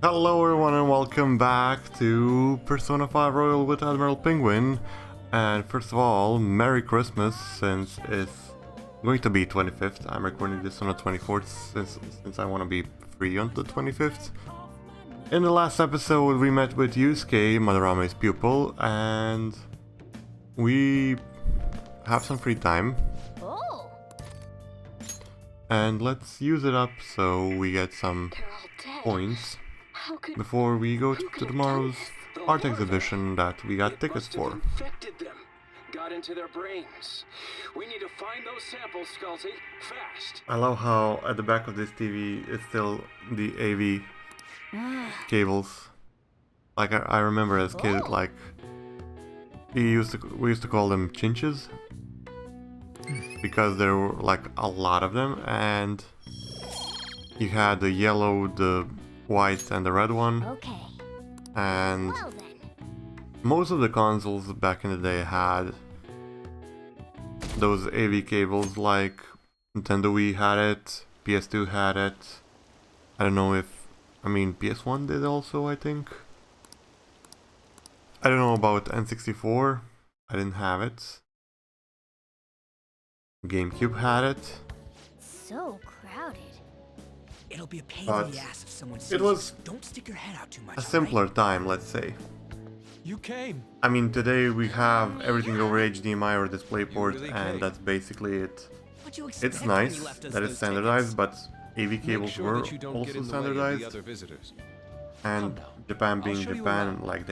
Hello everyone and welcome back to Persona 5 Royal with Admiral Penguin. And first of all, Merry Christmas, since it's going to be 25th. I'm recording this on the 24th since I want to be free on the 25th. In the last episode we met with Yusuke, Madarame's pupil, and we have some free time. Oh. And let's use it up so we get some points before we go to tomorrow's art exhibition that we got tickets for. Infected them. Got into their brains. We need to find those samples, Sculty. Fast. I love how at the back of this TV is still the AV cables. Like I remember as a kid, like we used to call them chinches because there were like a lot of them, and you had the yellow, the white, and the red one. Okay. And Well then. most of the consoles back in the day had those AV cables, like Nintendo Wii had it, PS2 had it. I don't know if, PS1 did also, I think. I don't know about N64, I didn't have it. GameCube had it. So crowded. It'll be a pain But in the ass if someone sees it was you. Don't stick your head out too much. a simpler time, let's say. You came. Today we have everything over HDMI or DisplayPort, really and came. that's basically it. What'd you expect It's when nice you left us that it's those standardized, tickets? but AV Make cables sure were that you don't get also in the way of standardized, the other visitors. and Come now. Japan I'll being show you Japan, around. like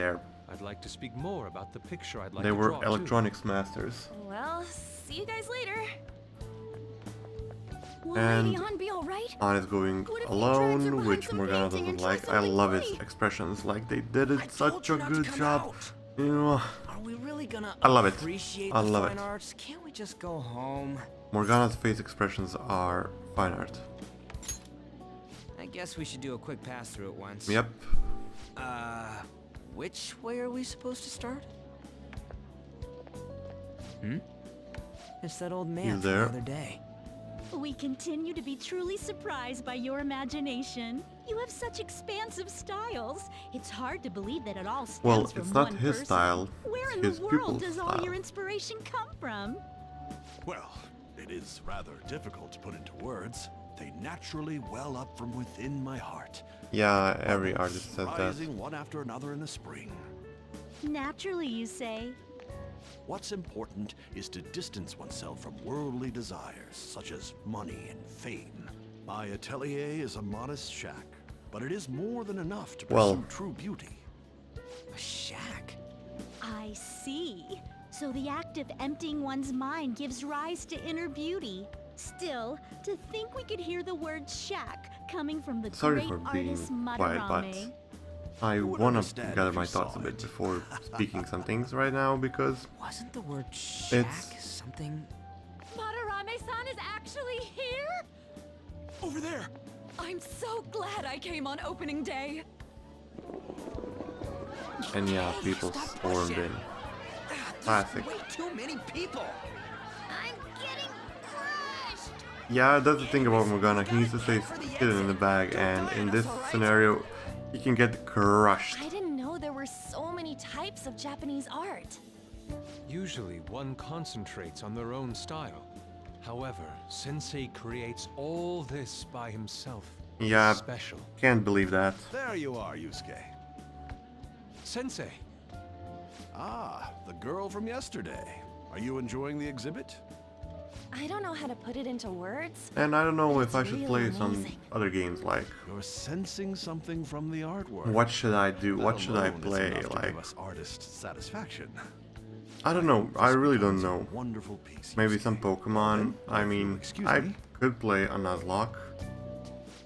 I'd like to speak more about the picture I'd like they to were draw, too. electronics masters. Well, see you guys later. Will And Lady Ann be alright? Ann is going What if he drags her alone, behind which some Morgana painting and doesn't like. tries I something love his funny? expressions, like they did I it such told a you not to good come job. out. You know, Are we really gonna I love it. appreciate I the love fine it. arts? Can't we just go home? Morgana's face expressions are fine art. I guess we should do a quick pass through at once. Yep. Which way are we supposed to start? It's that old man He's from there. the other day. We continue to be truly surprised by your imagination. You have such expansive styles. It's hard to believe that it all stems Well, from it's not one his person. style, Where in his the world pupil's does all style. your inspiration come from? Well, it is rather difficult to put into words. They naturally well up from within my heart. Yeah, every artist says that. Rising one after another in the spring. Naturally, you say. What's important is to distance oneself from worldly desires, such as money and fame. My atelier is a modest shack, but it is more than enough to pursue Well- true beauty. A shack. I see. So the act of emptying one's mind gives rise to inner beauty. Still, to think we could hear the word shack coming from the Sorry great for being artist quiet, but Madarame. I Who would wanna understand gather if my you saw thoughts a bit it? before speaking some things right now, because Wasn't the word shack It's- something? Madarame-san is actually here? Over there! I'm so glad I came on opening day. and yeah, people Stop stormed pushing. in. There's Classic. way too many people. I'm getting crushed. Yeah, that's the thing about Morgana. He needs to stay hidden in the bag, and in this scenario, he can get crushed. I didn't know there were so many types of Japanese art. Usually, one concentrates on their own style. However, Sensei creates all this by himself. Yeah, Special. can't believe that. There you are, Yusuke. Sensei, Ah, the girl from yesterday. Are you enjoying the exhibit? I don't know how to put it into words. And I don't know if It's I should play really some amazing. other games, like, You're sensing something from the artwork. what should I do? That What should I alone is play? enough to Like, give us artist satisfaction. I don't know. I really don't know. Wonderful piece. Maybe Yusuke. some Pokemon. I If you'll mean, excuse I me. could play a Nuzlocke.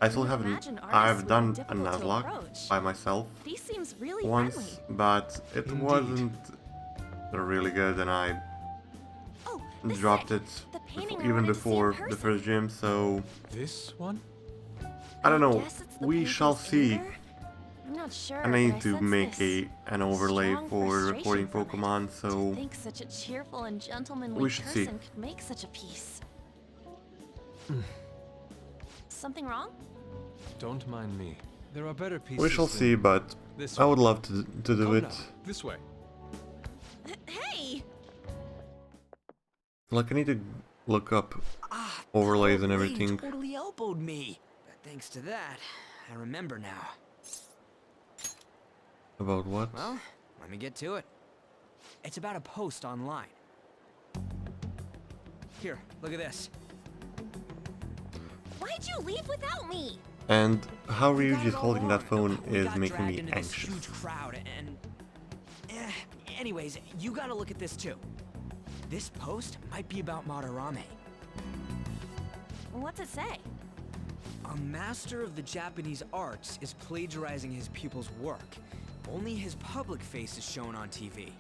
I still haven't. Imagine artists I've would be done a difficult to Nuzlocke approach. by myself He seems really once, friendly. but it Indeed. wasn't really good, and I Oh, this dropped is it The painting I even wanted to see in before the person. first gym. So this one? I don't know. guess it's the We shall painter's see. anger? I'm not sure. And I but need to sense make this an overlay strong for frustration recording from it. Pokemon. To So think such a cheerful and gentlemanly we should see. person could make such a piece. Something wrong? Don't mind me. There are better pieces. We shall than see, but this I would one. love to do Come it. now, this way. Hey! Like, I need to look up Ah, overlays and Wayne everything. totally elbowed me. But thanks to that, I remember now. About what? Well, let me get to it. It's about a post online. Here, look at this. Why'd you leave without me? And how We got Ryuji's it all holding that wrong. phone We is got making dragged me into this anxious. huge crowd and anyways, you gotta look at this too. This post might be about Madarame. What's it say? A master of the Japanese arts is plagiarizing his pupil's work. Only his public face is shown on TV.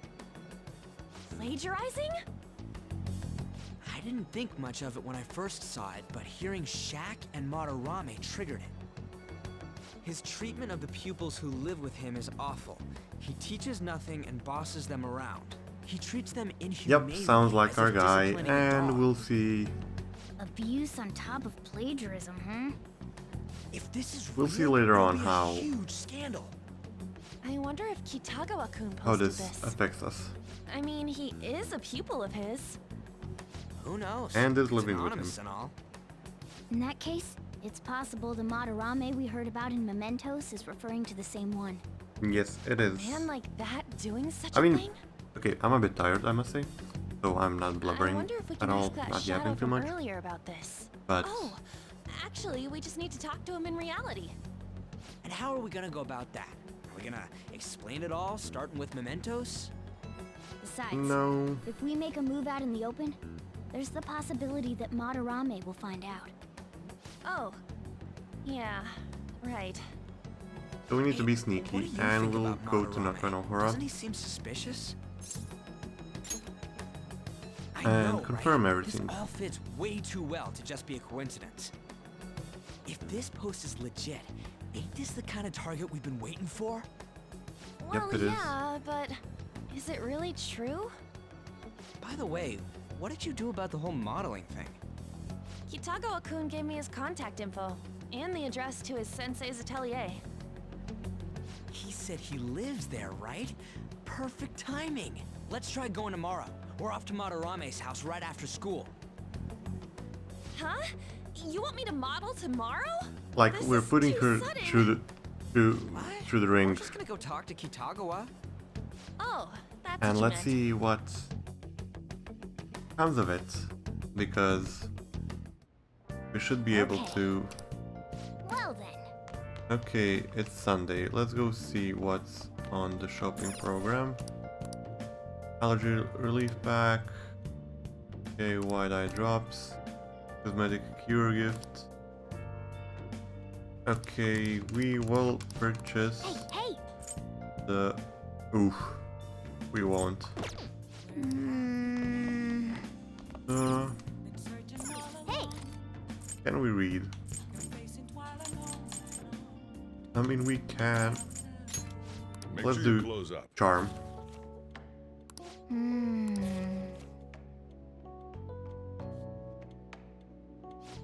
Plagiarizing? I didn't think much of it when I first saw it, but hearing Shaq and Madarame triggered it. His treatment of the pupils who live with him is awful. He teaches nothing and bosses them around. He treats them inhumanely. Yep, sounds like as our if guy, disciplining a and dog. we'll see. Abuse on top of plagiarism, huh? If this is We'll real, see later it'll on be a how- huge scandal. I wonder if Kitagawa-kun How posted this this. affects us. I mean, he is a pupil of his. Who knows? And is It's living with anonymous him. and all. In that case, it's possible the Madarame we heard about in Mementos is referring to the same one. Yes, it is. Man like that doing such I a mean, thing? okay, I'm a bit tired, I must say. So I'm not I blubbering wonder if we at can all, ask that not shadow yapping too from much. earlier about this. But Oh, actually, we just need to talk to him in reality. And how are we gonna go about that? Are we gonna explain it all, starting with Mementos? Besides, no. if we make a move out in the open, there's the possibility that Madarame will find out. Oh, yeah, right. So we need to be Hey, what sneaky, do you and think we'll about go to Madarame? Nakanohara Doesn't he seem suspicious? I and know, confirm right? everything. This all fits way too well to just be a coincidence. If this post is legit, ain't this the kind of target we've been waiting for? Well, it is. yeah, but is it really true? By the way, what did you do about the whole modeling thing? Kitagawa-kun gave me his contact info and the address to his sensei's atelier. He said he lives there, right? Perfect timing. Let's try going tomorrow. We're off to Madarame's house right after school. Huh? You want me to model tomorrow? Like, This we're is putting too her sudden. What? through the We're ring. just gonna go talk to Kitagawa. Oh, that's And what you let's meant. see what comes of it, because we should be able Okay. to. Well then, Okay, it's Sunday. Let's go see what's on the shopping program. Allergy relief pack. Okay, wide-eye drops. Cosmetic cure gift. Okay, we will purchase hey, the. Oof, we won't. hey! Can we read? I mean, we can. Make Let's sure do you close up. charm.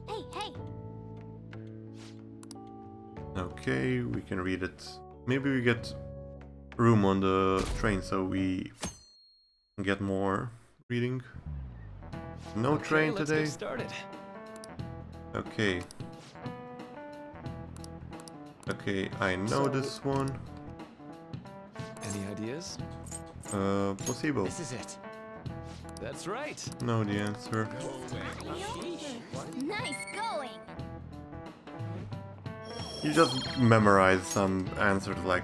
Hey! Okay, we can read it. Maybe we get room on the train so we can get more reading. No train let's today. get started. Okay. Okay, I know So- this one. Any ideas? Placebo. This is it. That's right. No, the answer. Nice going! You just memorize some answers like.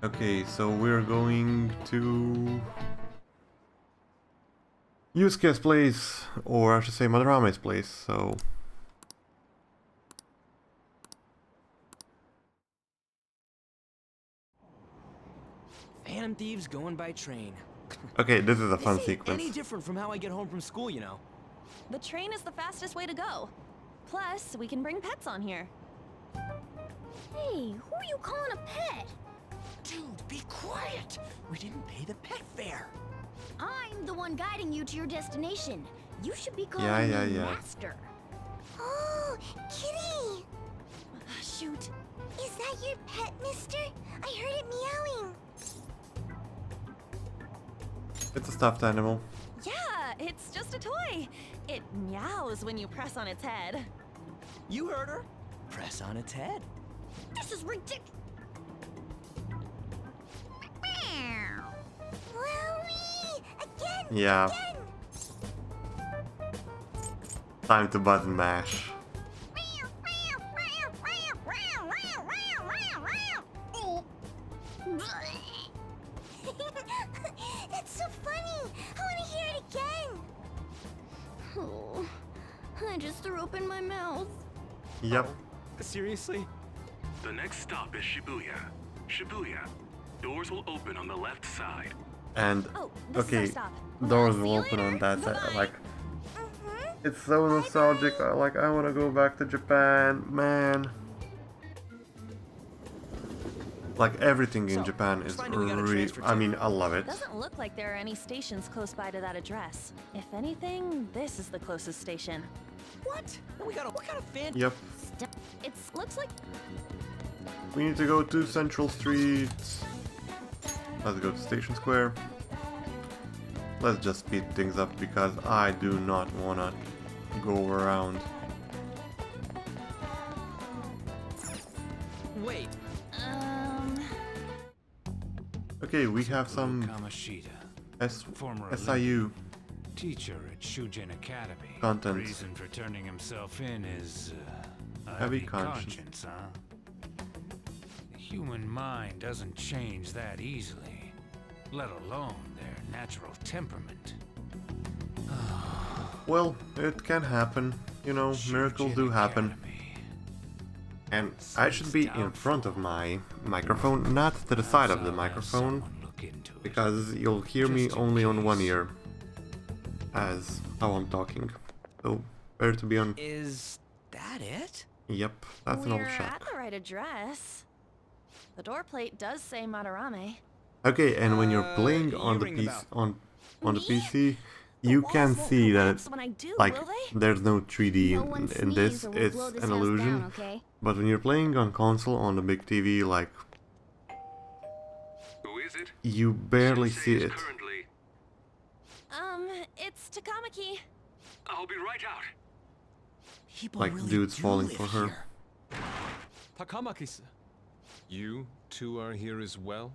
Okay, so we're going to Yusuke's place, or I should say Madarame's place, so. Phantom Thieves going by train. Okay, this is a fun This ain't sequence. any different from how I get home from school, you know. The train is the fastest way to go. Plus, we can bring pets on here. Hey, who are you calling a pet? Dude, be quiet! We didn't pay the pet fare. I'm the one guiding you to your destination. You should be calling Yeah, me yeah. Master. that your pet, mister? I heard it meowing. It's a stuffed animal. Yeah, it's just a toy. It meows when you press on its head. You heard her. Press on its head. This is ridiculous. Wowie! Again! Yeah. Again! Time to button mash. That's so funny! I want to hear it again! Oh, I just threw open my mouth. Yep. Seriously? The next stop is Shibuya. Shibuya. Doors will open on the left side. And Oh, this okay, is our stop. doors See will you open later. on that side. Bye-bye. Like, it's so nostalgic. I want to go back to Japan, man. Like everything in So, Japan is finding we got a really. transfer I mean, I love it. Doesn't look like there are any stations close by to that address. If anything, this is the closest station. What? What kind of fan? Yep. It looks like We need to go to Central Street. Let's go to Station Square. Let's just speed things up because I do not wanna go around. Wait. Okay, we have some Kamoshida, former SIU teacher at Shujin Academy. content. Reason for turning himself in is a Heavy heavy conscience. conscience, huh? The human mind doesn't change that easily, let alone their natural temperament. Well, it can happen. You know, miracles do happen. And I should be in front of my microphone, not to the side of the microphone, because you'll hear me only on one ear, as how I'm talking. So, better to be on... Is that it? Yep, that's an old we're at shack. the right address. The door plate does say Madarame. Okay, and when you're playing on the hearing PC, about- on the PC, you can see that When I do, like will they? there's no 3D No one in this. sneeze or we'll It's blow this an house illusion. down, okay? But when you're playing on console on the big TV, like Who is it? you barely Sensei see is it. Currently. It's Takamaki. I'll be right out. People Like really dudes do falling live for her. here. Takamaki. You two are here as well?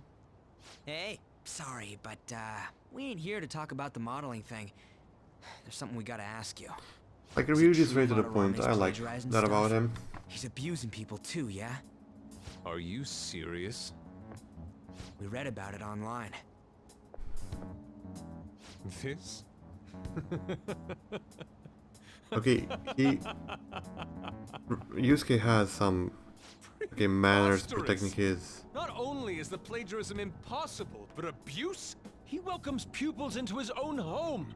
Hey, sorry, but we ain't here to talk about the modeling thing. There's something we gotta ask you. Like Is review it just true right to the point. Madarame's I like plagiarizing that about stuff? him. He's abusing people too, yeah? Are you serious? We read about it online. This? Okay, Yusuke has some manners protecting his. Not only is the plagiarism impossible, but abuse? He welcomes pupils into his own home.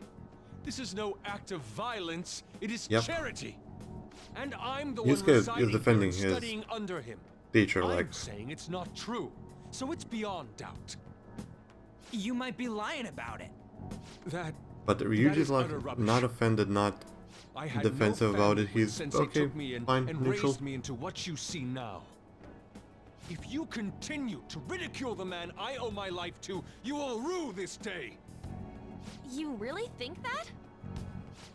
This is no act of violence, it is Yep. charity. And I'm the Yusuke one is residing here defending and his studying under him. teacher, I'm like saying it's not true, so it's beyond doubt. You might be lying about it. That but Ryuji's is like utter rubbish. not offended, not I had defensive no about family it. when He's Sensei okay, took me in fine, and neutral. raised me into what you see now. If you continue to ridicule the man I owe my life to, you will rue this day. You really think that?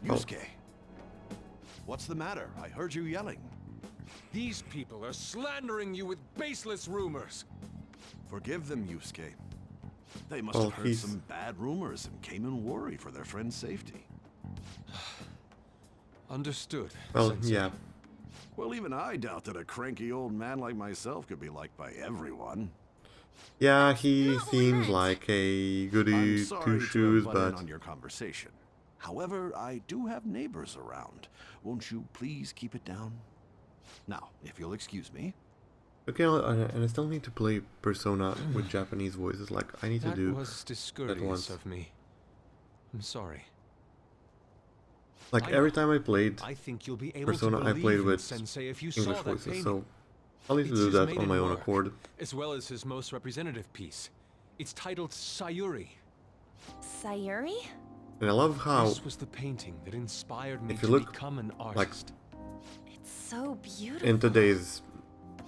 Yusuke, what's the matter? I heard you yelling. These people are slandering you with baseless rumors. Forgive them, Yusuke. They must Well, have heard he's- some bad rumors and came in worried for their friend's safety. Understood. Well, Sensei. yeah. Well, even I doubt that a cranky old man like myself could be liked by everyone. Yeah, he Not seems meant. like a I'm goody sorry two to shoes, have butted in but on your conversation. However, I do have neighbors around. Won't you please keep it down? Now, if you'll excuse me. okay, and I still need to play Persona with Japanese voices. Like I need to That do was discourteous once. of me. I'm sorry. like I- every time I played I think you'll be able Persona, to I believe played in with Sensei if you English saw that voices, painting. so I'll need to It's do his that on maiden my own work, accord. as well as his most representative piece. It's titled Sayuri. Sayuri? And I love how This was the painting that inspired me if you to look, become an like, artist. It's so beautiful. in today's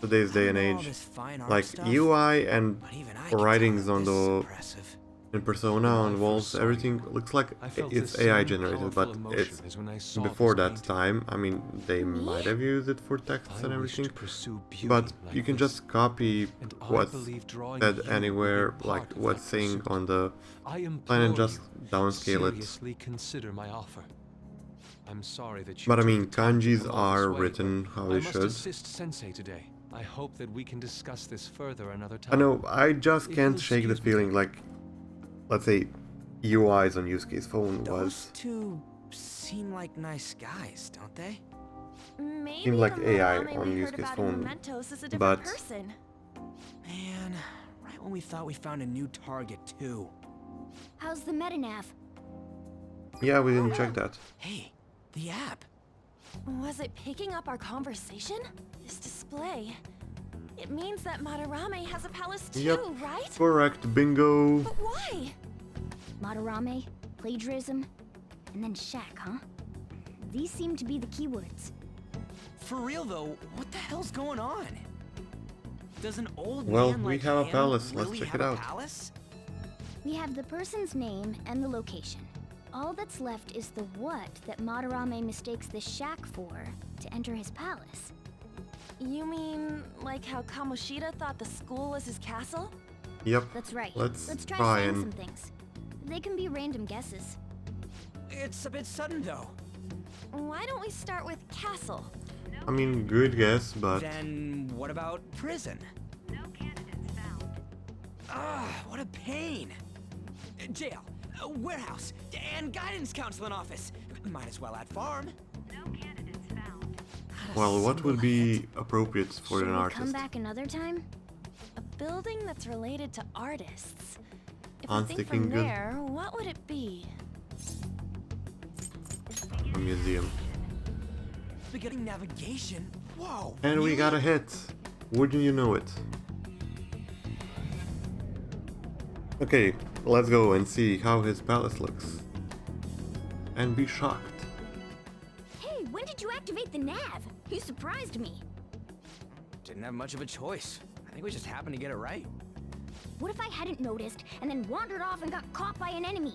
today's day and All age. this fine art Like stuff, UI and but even I can tell writings that on this is the impressive. in Persona on walls, everything looks like I felt it's the AI same generated, powerful but emotion it's as when I saw before this that painting. time. I mean, they might have used it for texts and I wish everything, to pursue beauty but like you can this, just copy and I what's believe drawing said you anywhere, will be like part of what's that saying pursuit. on the I implore plan and just you, downscale it. seriously consider my offer. I'm sorry that you But I took mean, the time to kanjis come all this are way, written but how I they must should. assist Sensei today. I hope that we can discuss this further another time. I know, I just If can't you'll shake the excuse me, feeling like, let's say, UIs on Yusuke's phone Those was two seem like nice guys, don't they? Maybe seemed like the AI Madarame on we heard Yusuke's about phone, in Mementos is a different but person. Man, right when we thought we found a new target too. How's the Metanav? yeah, we didn't check that. Hey, the app. Was it picking up our conversation? This display. It means that Madarame has a palace too, Yep, right? correct, bingo. But why? Madarame, plagiarism, and then Shaq, huh? These seem to be the keywords. For real though, what the hell's going on? Does an old Well, man we like have a him palace, let's really check have it a out. Palace? We have the person's name and the location. All that's left is the what that Madarame mistakes the shack for to enter his palace. You mean like how Kamoshida thought the school was his castle? Yep, That's right. let's try try saying and some things. They can be random guesses. It's a bit sudden though. Why don't we start with castle? I mean, good guess, but Then what about prison? No candidates found. Ah, what a pain. Jail, warehouse, and guidance counseling office. Might as well add farm. No candidates found. well, what would be appropriate for Should an we artist? come back another time? A building that's related to artists. If On we think sticking from good. there, what would it be? A museum. Beginning navigation. Whoa. And we really? got a hit. Wouldn't you know it? Okay, let's go and see how his palace looks. And be shocked. Hey, when did you activate the nav? You surprised me. Didn't have much of a choice. I think we just happened to get it right. What if I hadn't noticed and then wandered off and got caught by an enemy?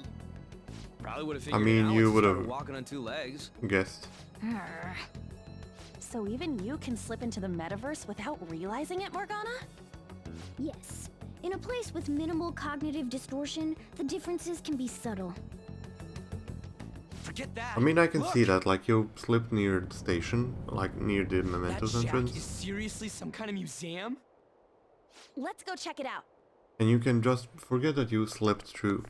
Probably would have I figured mean, it out you once would started have walking on two legs. guessed. Arr. So even you can slip into the metaverse without realizing it, Morgana? Yes. In a place with minimal cognitive distortion, the differences can be subtle. Forget that. I mean, I can see Look! that, like, you slipped near the station, like, near the That Mementos shack entrance. is seriously some kind of museum? Let's go check it out. And you can just forget that you slipped through.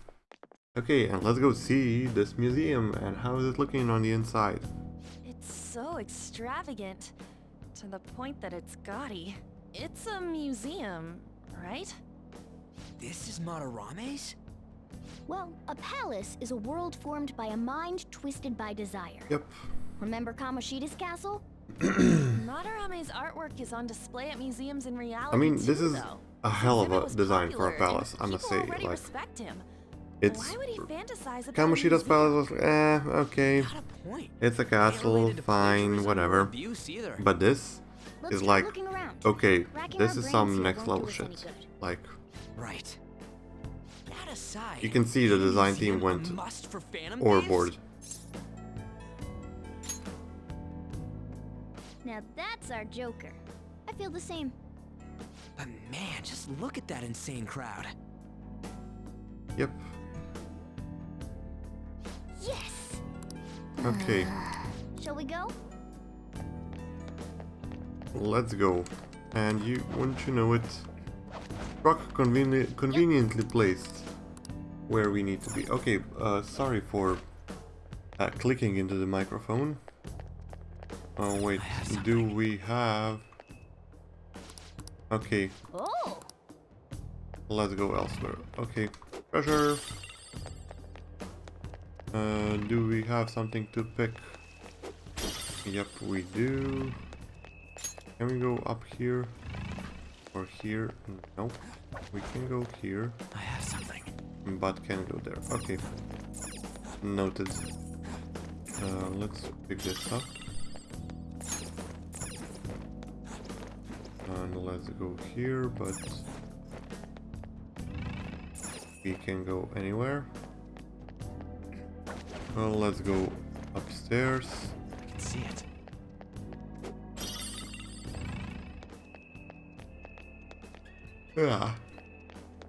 Okay, and let's go see this museum, and how is it looking on the inside? It's so extravagant, to the point that it's gaudy. It's a museum, right? This is Madarame's? Well, a palace is a world formed by a mind twisted by desire. Yep. Remember Kamoshida's castle? Madarame's artwork is on display at museums in reality. I mean, this too, is though. a hell of Exhibit a was design for a popular, and palace, I must people say. already Like, respect him. it's... Why would he fantasize about Kamoshida's a museum? palace was, okay. Got a point. It's a Ain't castle, related to fine, plagiarism or whatever. abuse either. But this Let's is keep like, looking around. okay, Racking this our is brains some here next won't level do us any shit. good. Like, Right. That aside, you can see the is a design team museum a went must for Phantom overboard. Thieves? Now that's our Joker. I feel the same. But man, just look at that insane crowd. Yep. Yes! Okay, Shall we go? let's go. And you, wouldn't you know it, truck conveniently placed where we need to be. Okay, sorry for clicking into the microphone. Oh wait, do we have... Okay, Oh! let's go elsewhere. Okay, pressure. Do we have something to pick? Yep, we do. Can we go up here? Or here? Nope. We can go here, I have something. but can't go there. Okay. Noted. Let's pick this up. And let's go here, but we can go anywhere. Well, let's go upstairs. I can see it. Yeah.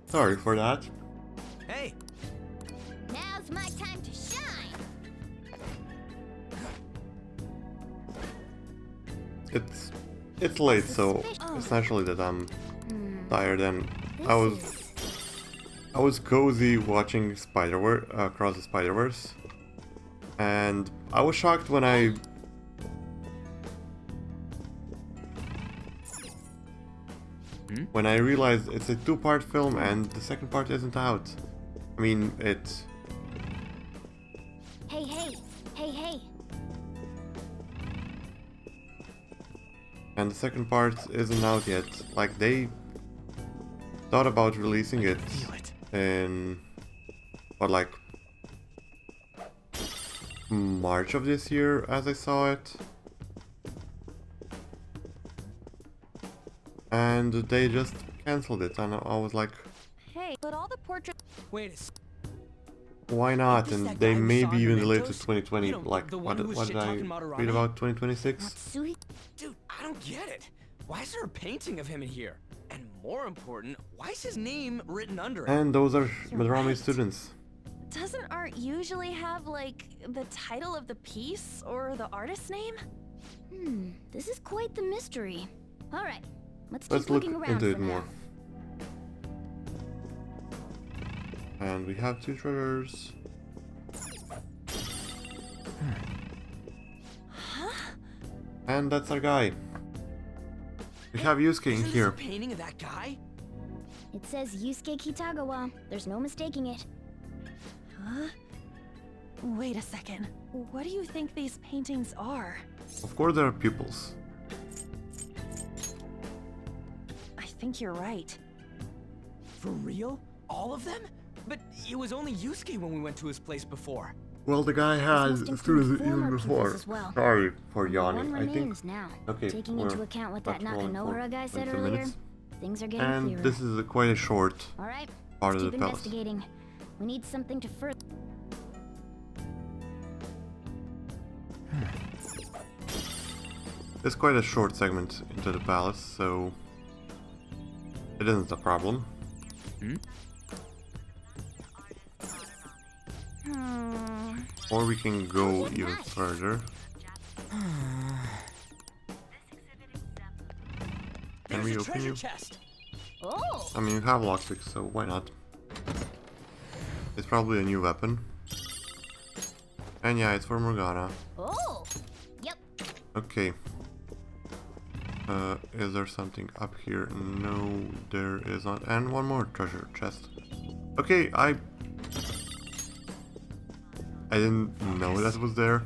Sorry for that. Hey! Now's my time to shine! It's late, so it's naturally that I'm tired, and I was cozy watching Spider-Verse Across the Spider-Verse, and I was shocked when I realized it's a two-part film and the second part isn't out. I mean, it's... Hey, hey! Hey, hey! And the second part isn't out yet. Like, they thought about releasing it in... what, like... March of this year, as I saw it. And they just cancelled it, and I was like... Hey, but all the portraits... Wait a s- Why not? And they maybe even delayed to Mementos? 2020. You know, Like, the one who was what did I shit-talking Madarame? read about 2026? Matsui? Dude, I don't get it. Why is there a painting of him in here? And more important, why is his name written under it? And those are You're Madarame right. students. Doesn't art usually have, like, the title of the piece or the artist's name? This is quite the mystery. Alright, let's Let's keep look looking around into for it now. more. And we have two treasures. And that's our guy. We have Yusuke in Isn't this here. a painting of that guy? It says Yusuke Kitagawa. There's no mistaking it. Huh? Wait a second. What do you think these paintings are? Of course there are pupils. I think you're right. For real? All of them? But it was only Yusuke when we went to his place before. Well, the guy had must include students even former before. pupils as well. Sorry for yawning. One I think. remains now. Okay, Taking into account what that not rolling for Nakanohara guy said 20 earlier, minutes. things are getting And clearer. this is quite a short Alright, part let's of keep the palace. investigating. We need something to further... It's quite a short segment into the palace, so it isn't a problem. Or we can go even further. Can we There's a open treasure you? chest. Oh! I mean, you have lockpicks, so why not? It's probably a new weapon. And yeah, it's for Morgana. Oh! Yep. Okay. Is there something up here? No, there is not. And one more treasure chest. Okay, I didn't know that was there.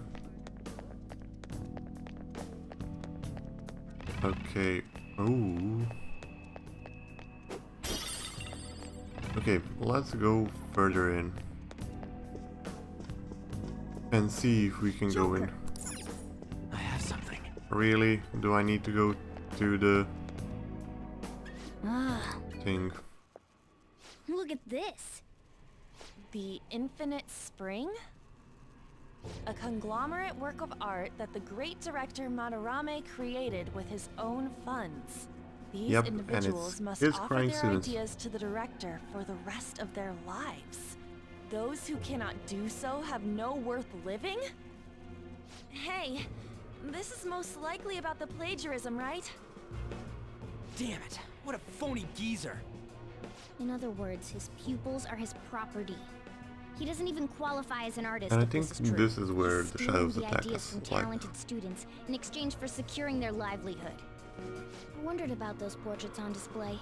Okay. Ooh. Okay, let's go further in. And see if we can go in. I have something. Really? Do I need to go to the Ah, thing? look at this. The Infinite Spring? A conglomerate work of art that the great director Madarame created with his own funds. These Yep, and individuals it's must his offer crying their students. ideas to the director for the rest of their lives. Those who cannot do so have no worth living? Hey, this is most likely about the plagiarism, right? Damn it! What a phony geezer! In other words, his pupils are his property. He doesn't even qualify as an artist. And I if think this is true. this is where He's the stealing shadows the attack ideas us. from Like, talented students in exchange for securing their livelihood. I wondered about those portraits on display.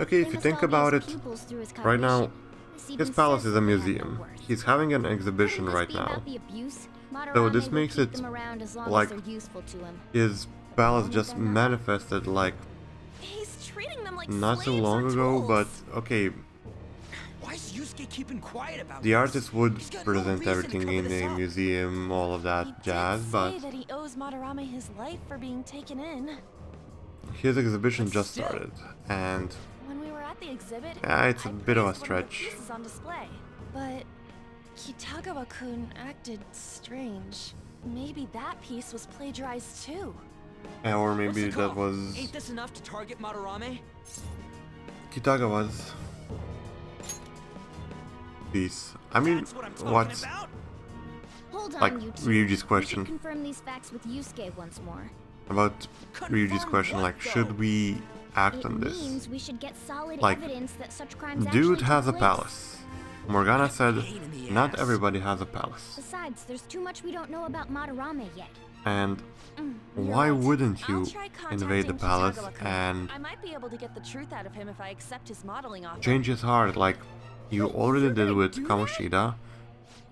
okay, if They you must think all be about his it, pupils through his right now, cognition. This even his palace says is a they have no museum. worth. He's having an exhibition Couldn't right this be now. about the abuse? So this Madarame will makes keep it them around as long like as they're useful to him. his palace just manifested like He's treating them like not so slaves long or ago, tools. but okay, Why is Yusuke keeping quiet about the this? artist would He's got no present reason to everything cover in this a up. museum, all of He that did jazz, say but that he owes Madarame his life for being taken in. his exhibition just Still. started, and When we were at the exhibit, yeah, it's a I bit of a praised one of the stretch. pieces on display. But Kitagawa-kun acted strange. Maybe that piece was plagiarized too. Or What's maybe the call? that was Ain't this enough to target Madarame? Kitagawa's piece. I mean, That's what I'm talking what's about. Hold on, like you two. Ryuji's We should question confirm these facts with Yusuke once more. about Ryuji's Confirm question, what, like, though? should we act It on this? means we should get solid Like, evidence that such crimes Dude actually has a took place. palace. Morgana said, Pain in the not ass. everybody has a palace. Besides, there's too much we don't know about Madarame yet. And You're why right. wouldn't I'll you try invade the contacting palace Kitagawa-kun. and I might be able to get the truth out of him if I accept his modeling offer. change his heart like you But already you're did gonna with do that? Kamoshida?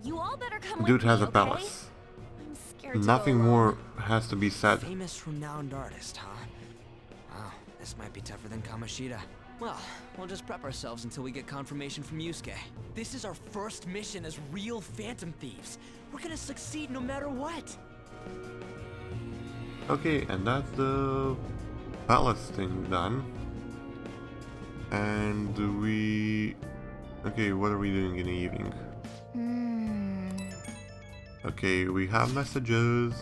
You all better come Dude with has me, a okay? palace. I'm scared to Nothing go alone. more has to be said. Famous renowned artist, huh? Wow, this might be tougher than Kamoshida. Well, we'll just prep ourselves until we get confirmation from Yusuke. This is our first mission as real Phantom Thieves. We're gonna succeed no matter what. Okay, and that's the palace thing done. And we... Okay, what are we doing in the evening? Okay, we have messages.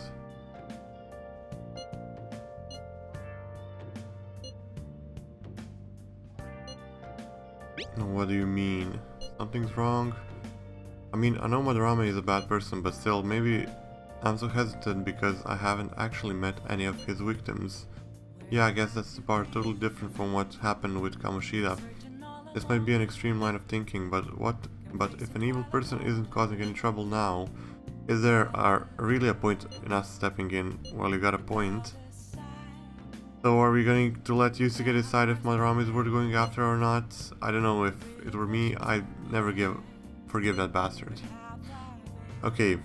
What do you mean? Something's wrong? I mean, I know Madarame is a bad person, but still, maybe I'm so hesitant because I haven't actually met any of his victims. Yeah, I guess that's the part totally different from what happened with Kamoshida. This might be an extreme line of thinking, but if an evil person isn't causing any trouble now, is there really a point in us stepping in? Well, you got a point. So are we going to let Yusuke decide if Madarame is worth going after or not? I don't know, if it were me, I'd never forgive that bastard. Okay,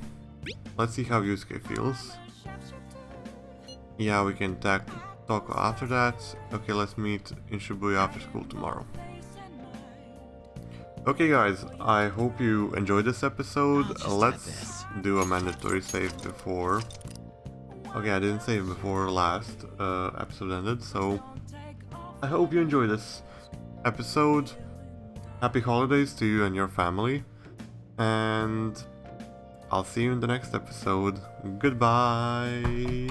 let's see how Yusuke feels. Yeah, we can talk after that. Okay, let's meet in Shibuya after school tomorrow. Okay guys, I hope you enjoyed this episode. Let's do a mandatory save before... Okay, I didn't save before last episode ended, so I hope you enjoyed this episode. Happy holidays to you and your family, and I'll see you in the next episode. Goodbye!